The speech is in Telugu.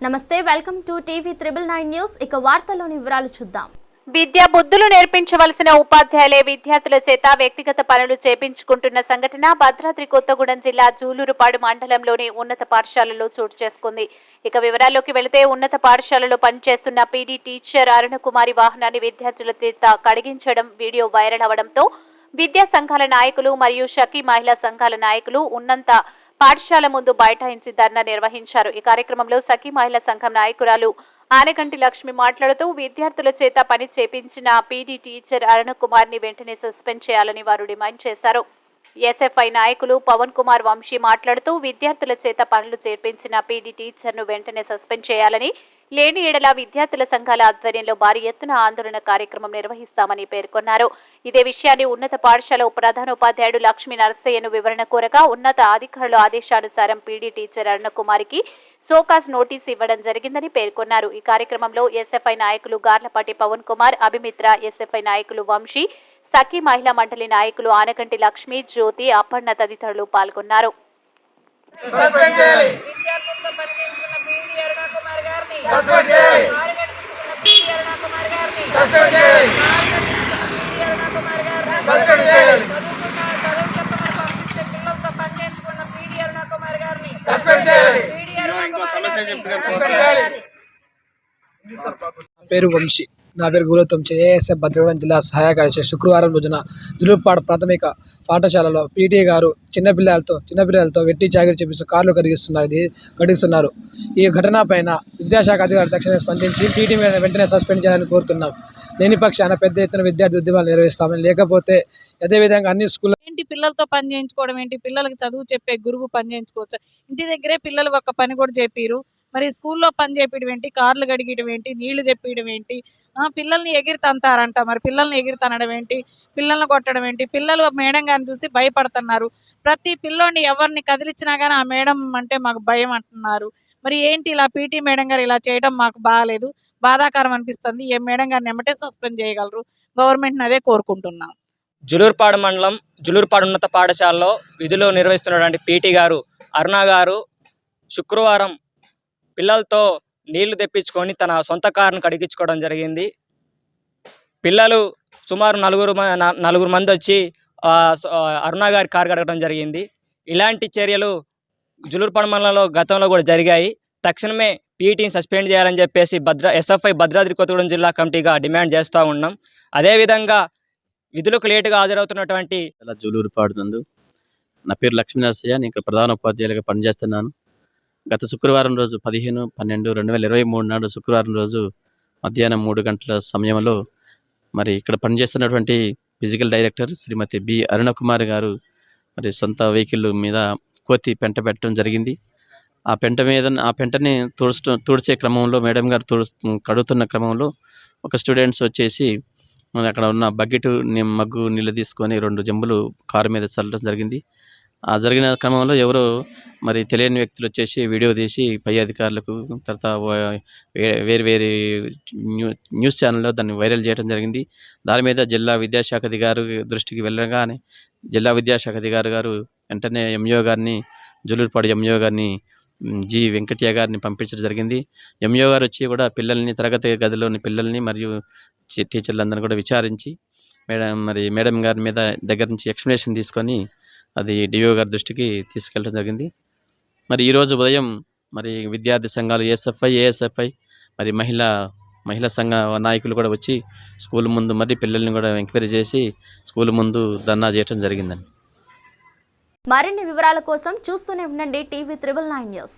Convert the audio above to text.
నమస్తే, వెల్కమ్ టు టీవీ 999 న్యూస్. ఇక వార్తల్లోని వివరాలు చూద్దాం. విద్యా బుద్ధులు నేర్పించవలసిన ఉపాధ్యాయులే విద్యార్థుల చేత వ్యక్తిగత పనులు చేపించుకుంటున్న సంఘటన భద్రాద్రి కొత్తగూడెం జిల్లా జూలూరుపాడు మండలంలోని ఉన్నత పాఠశాలలో చోటు చేసుకుంది. ఇక వివరాల్లోకి వెళితే ఉన్నత పాఠశాలలో పనిచేస్తున్న పీడీ టీచర్ అరుణకుమారి వాహనాన్ని విద్యార్థుల చేత కడిగించడం వీడియో వైరల్ అవడంతో విద్యా సంఘాల నాయకులు మరియు షకీ మహిళా సంఘాల నాయకులు ఉన్నంత పాఠశాల ముందు బైఠాయించి ధర్నా నిర్వహించారు. ఈ కార్యక్రమంలో సఖీ మహిళా సంఘం నాయకురాలు ఆనకంటి లక్ష్మి మాట్లాడుతూ విద్యార్థుల చేత పని చేపించిన పీడీ టీచర్ అరుణకుమార్ ని వెంటనే సస్పెండ్ చేయాలని వారు డిమాండ్ చేశారు. ఎస్ఎఫ్ఐ నాయకులు పవన్ కుమార్ వంశీ మాట్లాడుతూ విద్యార్థుల చేత పనులు చేపించిన పీడీ టీచర్ ను వెంటనే సస్పెండ్ చేయాలని, లేని ఎడల విద్యార్థుల సంఘాల ఆధ్వర్యంలో భారీ ఎత్తున ఆందోళన కార్యక్రమం నిర్వహిస్తామని పేర్కొన్నారు. ఇదే విషయాన్ని ఉన్నత పాఠశాల ప్రధానోపాధ్యాయుడు లక్ష్మీ నరసయ్యను వివరణ కోరగా ఉన్నత అధికారుల ఆదేశానుసారం పీడీ టీచర్ అరుణకుమారికి సోకాస్ నోటీస్ ఇవ్వడం జరిగిందని పేర్కొన్నారు. ఈ కార్యక్రమంలో ఎస్ఎఫ్ఐ నాయకులు గార్లపాటి పవన్ కుమార్, అభిమిత్ర, ఎస్ఎఫ్ఐ నాయకులు వంశీ, సఖీ మహిళా మండలి నాయకులు ఆనకంటి లక్ష్మి, జ్యోతి, అప్పన్న తదితరులు పాల్గొన్నారు. పేరు వంశీ. నా పేరు గౌరవం. ఏఎస్ఎఫ్ భద్రాద్రి జిల్లా సహాయ కార్యదర్శి. శుక్రవారం రోజున జులూరుపాడు ప్రాథమిక పాఠశాలలో పీటీ గారు చిన్నపిల్లలతో వెట్టి చాకరీ చేపిస్తూ కార్లు గడిస్తున్నారు. ఈ ఘటన పైన విద్యాశాఖ అధికారులు తక్షణమే స్పందించి పీటీ మీద వెంటనే సస్పెండ్ చేయాలని కోరుతున్నాం. లేని పక్షాన పెద్ద ఎత్తున విద్యార్థి ఉద్యమాలు నిర్వహిస్తామని, లేకపోతే అదేవిధంగా అన్ని స్కూల్ ఏంటి పిల్లలతో పని చేయించుకోవడం ఏంటి, పిల్లలకి చదువు చెప్పే గురువు పని చేయించుకోవచ్చు. ఇంటి దగ్గరే పిల్లలు ఒక పని కూడా చెప్పిరు, మరి స్కూల్లో పని చేపించడం ఏంటి, కార్లు గడిగడం ఏంటి, నీళ్లు తెప్పియడం ఏంటి, పిల్లల్ని ఎగిరితంతారంట, మరి పిల్లల్ని ఎగిరితనడం ఏంటి, పిల్లల్ని కొట్టడం ఏంటి. పిల్లలు మేడం గారిని చూసి భయపడుతున్నారు. ప్రతి పిల్లోని ఎవరిని కదిలించినా కానీ ఆ మేడం అంటే మాకు భయం అంటున్నారు. మరి ఏంటి ఇలా పీటీ మేడం గారు ఇలా చేయడం మాకు బాగాలేదు, బాధాకరం అనిపిస్తుంది. ఏ మేడం గారిని ఎమ్మటే సస్పెండ్ చేయగలరు, గవర్నమెంట్ని అదే కోరుకుంటున్నాం. జులూరుపాడు మండలం జులూరుపాడు ఉన్నత పాఠశాలలో విధులు నిర్వహిస్తున్నటువంటి పీటీ గారు అరుణ గారు శుక్రవారం పిల్లలతో నీళ్లు తెప్పించుకొని తన సొంత కారును కడిగించుకోవడం జరిగింది. పిల్లలు సుమారు నలుగురు మంది వచ్చి అరుణ గారి కారు కడగడం జరిగింది. ఇలాంటి చర్యలు జులూరుపాడు మండలంలో గతంలో కూడా జరిగాయి. తక్షణమే పీటీని సస్పెండ్ చేయాలని చెప్పేసి ఎస్ఎఫ్ఐ భద్రాద్రి కొత్తగూడెం జిల్లా కమిటీగా డిమాండ్ చేస్తూ ఉన్నాం. అదేవిధంగా విధులకు లేటుగా హాజరవుతున్నటువంటి జులూరుపాడు నందు నా పేరు లక్ష్మీ నరసయ్య. నేను ఇక్కడ ప్రధాన ఉపాధ్యాయులుగా పనిచేస్తున్నాను. గత శుక్రవారం రోజు 15/12/2023 నాడు శుక్రవారం రోజు మధ్యాహ్నం 3 గంటల సమయంలో మరి ఇక్కడ పనిచేస్తున్నటువంటి ఫిజికల్ డైరెక్టర్ శ్రీమతి బి అరుణకుమారి గారు మరి సొంత వెహికల్ మీద కోతి పెంట పెట్టడం జరిగింది. ఆ పెంటని తుడిచే క్రమంలో మేడం గారు కడుగుతున్న క్రమంలో ఒక స్టూడెంట్స్ వచ్చేసి అక్కడ ఉన్న బకెట్ మగ్గు నీళ్ళు తీసుకొని 2 జంబులు కారు మీద చల్లడం జరిగింది. ఆ జరిగిన క్రమంలో ఎవరో మరి తెలియని వ్యక్తులు వచ్చేసి వీడియో తీసి పై అధికారులకు, తర్వాత వేరు న్యూస్ ఛానల్లో దాన్ని వైరల్ చేయడం జరిగింది. దాని మీద జిల్లా విద్యాశాఖ అధికారి దృష్టికి వెళ్ళగానే జిల్లా విద్యాశాఖ అధికారి గారు వెంటనే ఎంఈఓ గారిని, జులూరుపాడు ఎంఈఓ గారిని జి వెంకటయ్య గారిని పంపించడం జరిగింది. ఎంఈఓ గారు వచ్చి కూడా పిల్లల్ని, తరగతి గదిలోని పిల్లల్ని మరియు టీచర్లందరినీ కూడా విచారించి మేడం గారి మీద దగ్గర నుంచి ఎక్స్ప్లెనేషన్ తీసుకొని అది డిఓ గారి దృష్టికి తీసుకెళ్ళడం జరిగింది. మరి ఈరోజు ఉదయం మరి విద్యార్థి సంఘాలు ఏఎస్ఎఫ్ఐ మరి మహిళా సంఘ నాయకులు కూడా వచ్చి స్కూల్ ముందు మరి పిల్లల్ని కూడా ఎంక్వైరీ చేసి స్కూల్ ముందు ధర్నా చేయడం జరిగిందండి. మరిన్ని వివరాల కోసం చూస్తూనే ఉండండి టీవీ 999 న్యూస్.